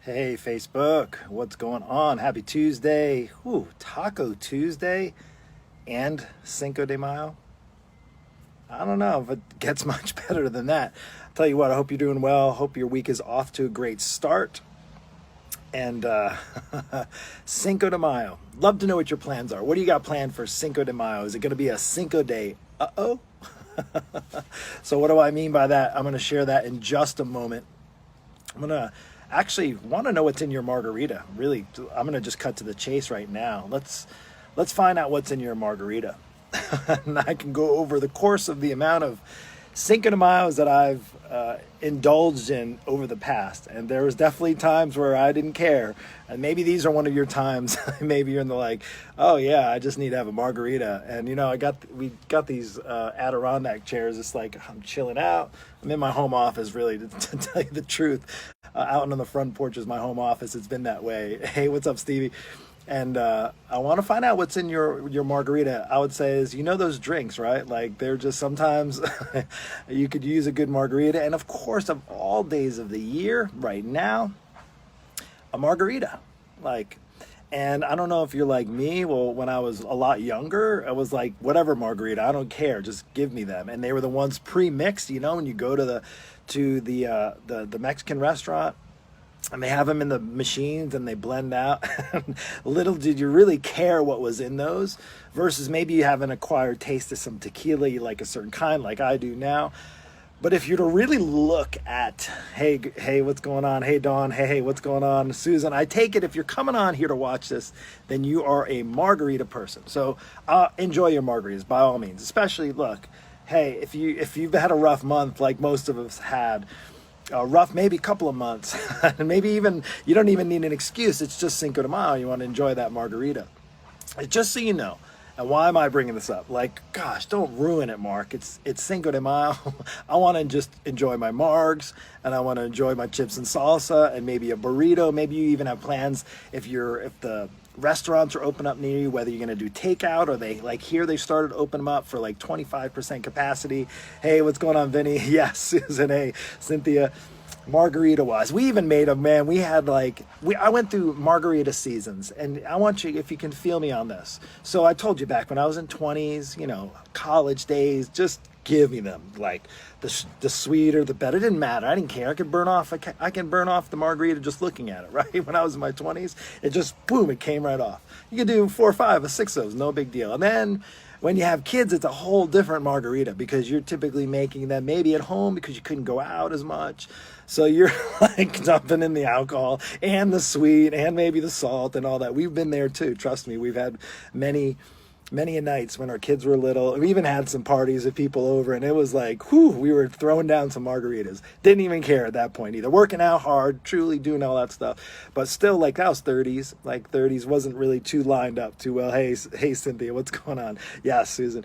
Hey Facebook, what's going on? Happy Tuesday. Whew, Taco Tuesday and Cinco de Mayo. I don't know if it gets much better than that. I'll tell you what, I hope you're doing well. Hope your week is off to a great start. And Cinco de Mayo. Love to know what your plans are. What do you got planned for Cinco de Mayo? Is it going to be a Cinco de Uh-oh? So what do I mean by that? I'm going to share that in just a moment. I'm gonna actually want to know what's in your margarita. Really, I'm gonna just cut to the chase right now. Let's find out what's in your margarita, and I can go over the course of the amount of Cinco de Mayo's that I've indulged in over the past. And there was definitely times where I didn't care, and maybe these are one of your times. Maybe you're in the like, oh yeah, I just need to have a margarita. And we got these Adirondack chairs. It's like I'm chilling out. I'm in my home office, really, to tell you the truth. Out on the front porch is my home office. It's been that way. Hey, what's up, Stevie? And I want to find out what's in your margarita. I would say is, those drinks, right? Like they're just sometimes you could use a good margarita. And of course, of all days of the year, right now, a margarita. And I don't know if you're like me. Well, when I was a lot younger, I was like, whatever margarita, I don't care, just give me them. And they were the ones pre-mixed. When you go to the Mexican restaurant, and they have them in the machines and they blend out. Little did you really care what was in those, versus maybe you have an acquired taste of some tequila, you like a certain kind, like I do now. But if you're to really look at, hey, what's going on? Hey, Dawn. Hey, what's going on? Susan, I take it if you're coming on here to watch this, then you are a margarita person. So enjoy your margaritas by all means. Especially, look, hey, if you've had a rough month like most of us had, rough maybe a couple of months, and maybe even you don't even need an excuse. It's just Cinco de Mayo. You want to enjoy that margarita. Just so you know. And why am I bringing this up? Like, gosh, don't ruin it, Mark. It's Cinco de Mayo. I want to just enjoy my margs, and I want to enjoy my chips and salsa, and maybe a burrito. Maybe you even have plans if the restaurants are open up near you, whether you're going to do takeout or they started to open them up for like 25% capacity. Hey, what's going on, Vinny? Yes, Susan. Hey, Cynthia. Margarita wise, we even made I went through margarita seasons, and I want you, if you can feel me on this. So I told you back when I was in 20s, college days, just give me them. Like the sweeter the better. It didn't matter. I didn't care. I can burn off the margarita just looking at it, right? When I was in my 20s, it just boom, it came right off. You could do 4 or 5 or 6 of those, no big deal. And then when you have kids, it's a whole different margarita, because you're typically making them maybe at home because you couldn't go out as much. So you're like dumping in the alcohol and the sweet and maybe the salt and all that. We've been there too. Trust me. We've had many nights when our kids were little. We even had some parties of people over, and it was like, whew, we were throwing down some margaritas. Didn't even care at that point either. Working out hard, truly doing all that stuff. But still, like, that was 30s. Like 30s wasn't really too lined up too well. Hey, Cynthia, what's going on? Yeah, Susan.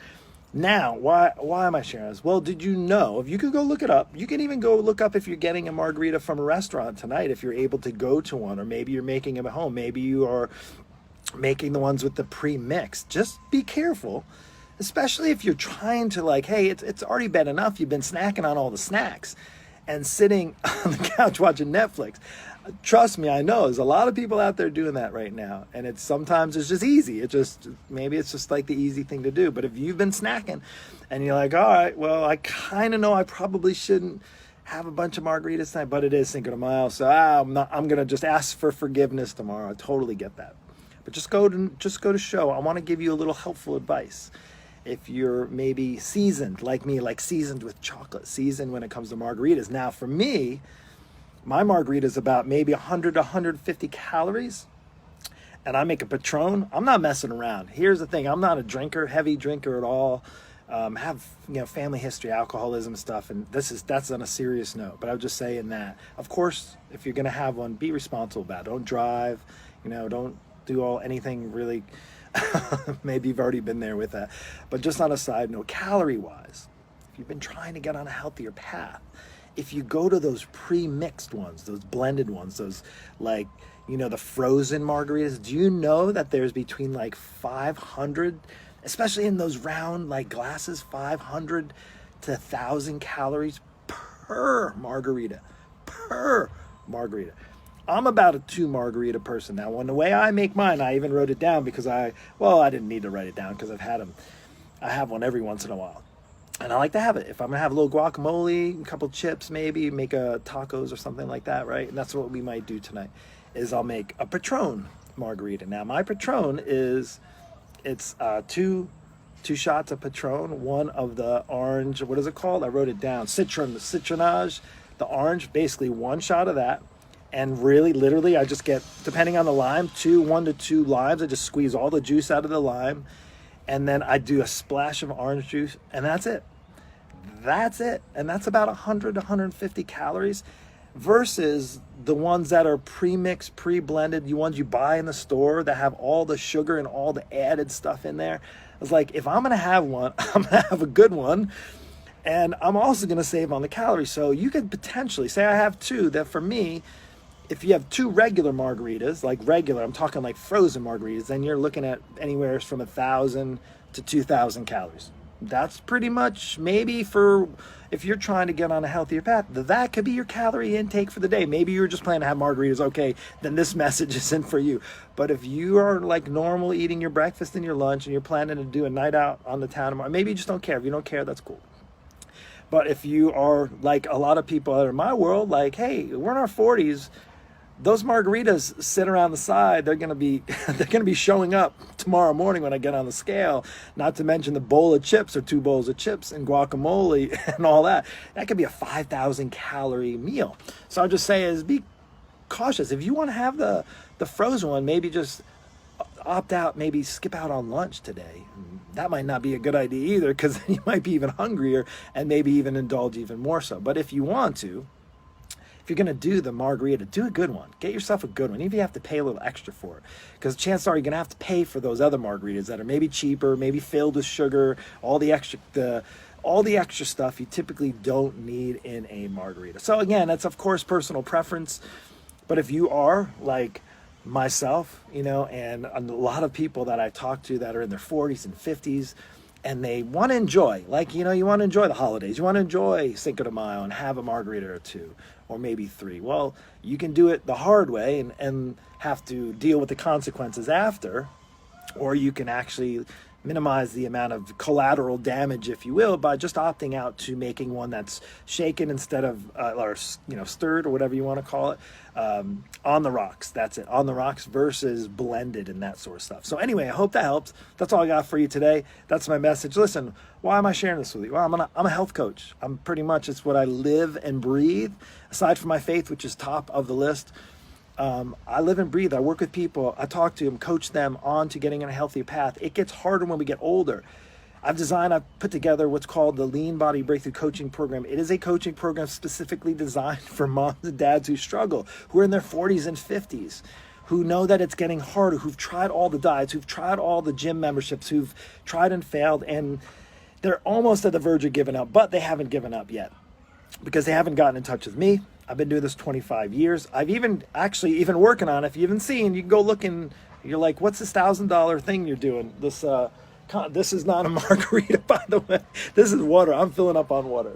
Now, why am I sharing this? Well, did you know, if you could go look it up, you can even go look up if you're getting a margarita from a restaurant tonight, if you're able to go to one, or maybe you're making them at home. Maybe you are making the ones with the pre-mix. Just be careful, especially if you're trying to hey, it's already been enough. You've been snacking on all the snacks and sitting on the couch watching Netflix. Trust me, I know there's a lot of people out there doing that right now, and sometimes it's just easy. Maybe it's just like the easy thing to do. But if you've been snacking and you're like, all right, well, I kind of know I probably shouldn't have a bunch of margaritas tonight, but it is Cinco de Mayo, so I'm going to just ask for forgiveness tomorrow. I totally get that. But just go to show. I want to give you a little helpful advice. If you're maybe seasoned like me, like seasoned with chocolate, seasoned when it comes to margaritas. Now, for me, my margarita is about maybe 100 to 150 calories, and I make a Patron. I'm not messing around. Here's the thing: I'm not a heavy drinker at all. Have family history, alcoholism stuff, and that's on a serious note. But I would just say in that, of course, if you're gonna have one, be responsible about it. Don't drive. Don't do anything really. Maybe you've already been there with that. But just on a side note, calorie wise, if you've been trying to get on a healthier path, if you go to those pre-mixed ones, those blended ones, those the frozen margaritas, do you know that there's between 500, especially in those round glasses, 500 to 1,000 calories per margarita. I'm about a 2 margarita person now. When the way I make mine, I even wrote it down because I didn't need to write it down because I've had them. I have one every once in a while. And I like to have it. If I'm going to have a little guacamole, a couple chips, maybe make a tacos or something like that, right? And that's what we might do tonight, is I'll make a Patron margarita. Now, my Patron it's two shots of Patron, one of the orange, what is it called? I wrote it down. Citronage, the orange, basically 1 shot of that. And really, literally, I just get, depending on the lime, 1 to 2 limes. I just squeeze all the juice out of the lime. And then I do a splash of orange juice, and that's it. That's it. And that's about 100 to 150 calories versus the ones that are pre-mixed, pre-blended, the ones you buy in the store that have all the sugar and all the added stuff in there. It's like, if I'm going to have one, I'm going to have a good one. And I'm also going to save on the calories. So you could potentially, say I have 2, that for me, if you have 2 regular margaritas, like regular, I'm talking like frozen margaritas, then you're looking at anywhere from 1,000 to 2,000 calories. That's pretty much, maybe for, if you're trying to get on a healthier path, that could be your calorie intake for the day. Maybe you're just planning to have margaritas, okay, then this message isn't for you. But if you are like normal eating your breakfast and your lunch and you're planning to do a night out on the town tomorrow, maybe you just don't care. If you don't care, that's cool. But if you are like a lot of people that are in my world, like, hey, we're in our 40s, those margaritas sit around the side. They're gonna be showing up tomorrow morning when I get on the scale. Not to mention the bowl of chips or 2 bowls of chips and guacamole and all that. That could be a 5,000 calorie meal. So I'll just say is be cautious. If you want to have the frozen one, maybe just opt out. Maybe skip out on lunch today. That might not be a good idea either, because then you might be even hungrier and maybe even indulge even more so. But if you want to, if you're going to do the margarita, do a good one. Get yourself a good one, even if you have to pay a little extra for it. Because chances are you're going to have to pay for those other margaritas that are maybe cheaper, maybe filled with sugar, all the extra stuff you typically don't need in a margarita. So again, that's of course personal preference. But if you are like myself, and a lot of people that I talk to that are in their 40s and 50s, and they want to enjoy, like, you want to enjoy the holidays. You want to enjoy Cinco de Mayo and have a margarita or 2, or maybe 3. Well, you can do it the hard way and have to deal with the consequences after, or you can actually minimize the amount of collateral damage, if you will, by just opting out to making one that's shaken instead of, or stirred, or whatever you want to call it, on the rocks. That's it, on the rocks versus blended and that sort of stuff. So anyway, I hope that helps. That's all I got for you today. That's my message. Listen, why am I sharing this with you? Well, I'm a health coach. I'm pretty much, it's what I live and breathe, aside from my faith, which is top of the list. I live and breathe. I work with people. I talk to them, coach them on to getting on a healthy path. It gets harder when we get older. I've put together what's called the Lean Body Breakthrough Coaching Program. It is a coaching program specifically designed for moms and dads who struggle, who are in their 40s and 50s, who know that it's getting harder, who've tried all the diets, who've tried all the gym memberships, who've tried and failed, and they're almost at the verge of giving up, but they haven't given up yet because they haven't gotten in touch with me. I've been doing this 25 years. I've even working on it. If you haven't seen, you can go look and you're like, what's this $1,000 thing you're doing? This is not a margarita, by the way. This is water. I'm filling up on water.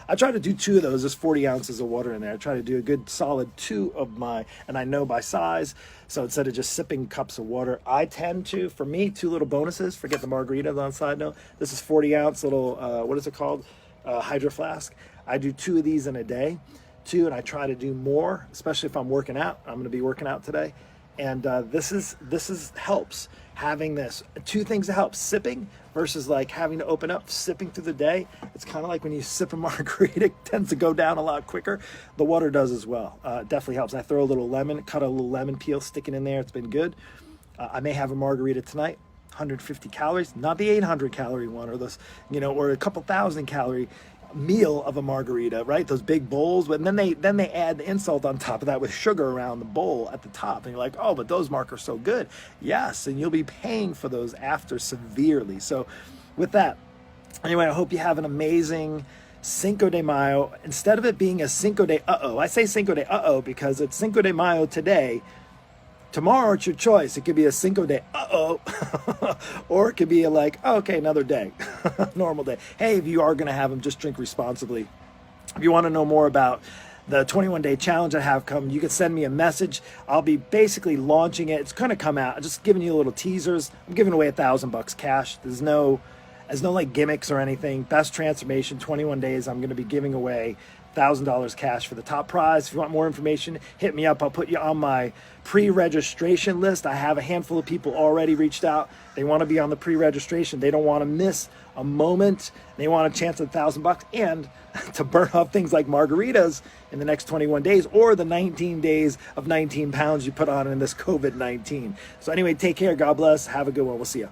I try to do 2 of those. There's 40 ounces of water in there. I try to do a good solid 2 of and I know by size. So instead of just sipping cups of water, I tend to, for me, 2 little bonuses. Forget the margaritas on side note. This is 40 ounce little, what is it called? Hydro flask. I do 2 of these in a day. 2, and I try to do more, especially if I'm working out. I'm going to be working out today, and this helps having this. 2 things that help: sipping versus like having to open up, sipping through the day. It's kind of like when you sip a margarita, it tends to go down a lot quicker. The water does as well. It definitely helps. I throw a little lemon, cut a little lemon peel, stick it in there. It's been good. I may have a margarita tonight. 150 calories, not the 800 calorie one, or this, or a couple thousand calorie meal of a margarita, right? Those big bowls, but then they add the insult on top of that with sugar around the bowl at the top, and you're like, oh, but those mark are so good. Yes, and you'll be paying for those after severely. So with that, anyway, I hope you have an amazing Cinco de Mayo. Instead of it being a Cinco de Uh-oh, I say Cinco de Uh-oh because it's Cinco de Mayo today. Tomorrow it's your choice. It could be a Cinco de Uh-oh, or it could be okay, another day, normal day. Hey, if you are going to have them, just drink responsibly. If you want to know more about the 21-day challenge I have coming. You can send me a message. I'll be basically launching it. It's going to come out. I'm just giving you little teasers. I'm giving away $1,000 cash. There's no like gimmicks or anything. Best transformation, 21 days. I'm going to be giving away $1,000 cash for the top prize. If you want more information, hit me up. I'll put you on my pre-registration list. I have a handful of people already reached out. They want to be on the pre-registration. They don't want to miss a moment. They want a chance at $1,000 and to burn off things like margaritas in the next 21 days or the 19 days of 19 pounds you put on in this COVID-19. So anyway, take care. God bless. Have a good one. We'll see you.